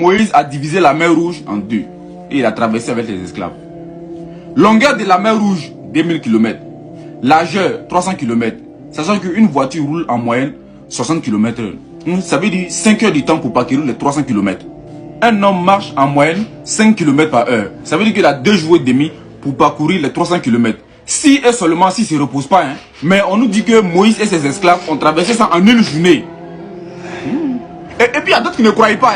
Moïse a divisé la mer Rouge en deux et il a traversé avec les esclaves. Longueur de la mer Rouge, 2000 km. Largeur, 300 km. Sachant qu'une voiture roule en moyenne 60 km/h. Ça veut dire 5 heures du temps pour parcourir les 300 km. Un homme marche en moyenne 5 km par heure. Ça veut dire qu'il a 2 jours et demi pour parcourir les 300 km. Si et seulement s'il ne se repose pas. Mais on nous dit que Moïse et ses esclaves ont traversé ça en une journée. Et puis il y a d'autres qui ne croient pas.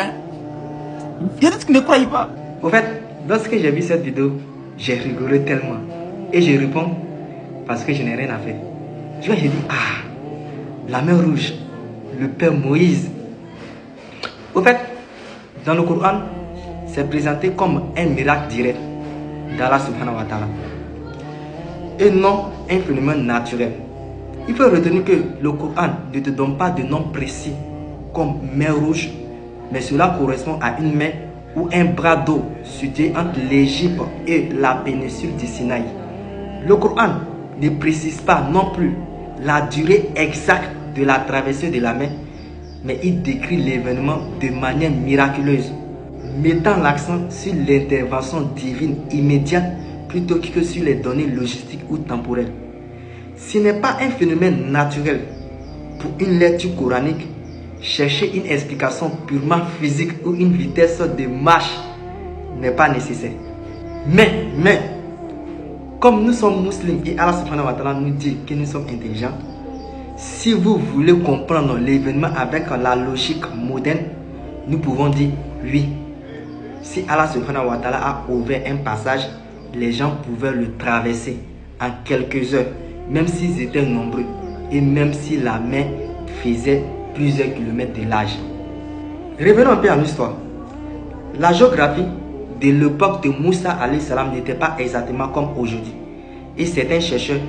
Il y a d'autres qui ne croient pas. Au fait, lorsque j'ai vu cette vidéo, j'ai rigolé tellement. Et je réponds parce que je n'ai rien à faire. J'ai dit, la mer Rouge, le père Moïse. Au fait, dans le Coran, c'est présenté comme un miracle direct d'Allah subhanahu wa ta'ala. Et non un phénomène naturel. Il faut retenir que le Coran ne te donne pas de nom précis comme mer Rouge, mais cela correspond à une mer ou un bras d'eau situé entre l'Égypte et la péninsule du Sinaï. Le Coran ne précise pas non plus la durée exacte de la traversée de la mer, mais il décrit l'événement de manière miraculeuse, mettant l'accent sur l'intervention divine immédiate plutôt que sur les données logistiques ou temporelles. Ce n'est pas un phénomène naturel. Pour une lecture coranique, chercher une explication purement physique ou une vitesse de marche n'est pas nécessaire. Mais, comme nous sommes musulmans et Allah subhanahu wa ta'ala nous dit que nous sommes intelligents, si vous voulez comprendre l'événement avec la logique moderne, nous pouvons dire oui. Si Allah subhanahu wa ta'ala a ouvert un passage, les gens pouvaient le traverser en quelques heures, même s'ils étaient nombreux et même si la mer faisait plusieurs kilomètres de large. Revenons un peu à l'histoire. La géographie de l'époque de Moussa alayhi salam n'était pas exactement comme aujourd'hui. Et certains chercheurs,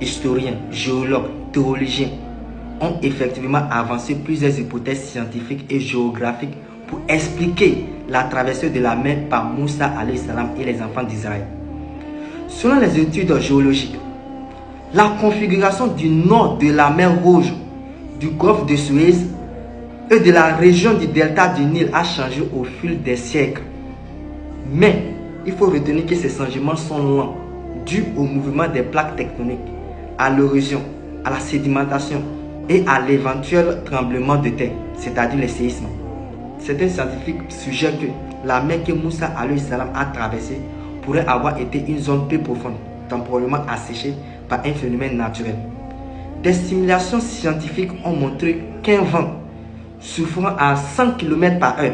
historiens, géologues, théologiens ont effectivement avancé plusieurs hypothèses scientifiques et géographiques pour expliquer la traversée de la mer par Moussa alayhi salam et les enfants d'Israël. Selon les études géologiques, la configuration du nord de la mer Rouge, du golfe de Suez et de la région du delta du Nil a changé au fil des siècles. Mais il faut retenir que ces changements sont lents, dus au mouvement des plaques tectoniques, à l'érosion, à la sédimentation et à l'éventuel tremblement de terre, c'est-à-dire les séismes. Certains scientifiques suggèrent que la mer que Moussa alayhi salam a traversée pourrait avoir été une zone peu profonde, temporairement asséchée par un phénomène naturel. Des simulations scientifiques ont montré qu'un vent soufflant à 100 km par heure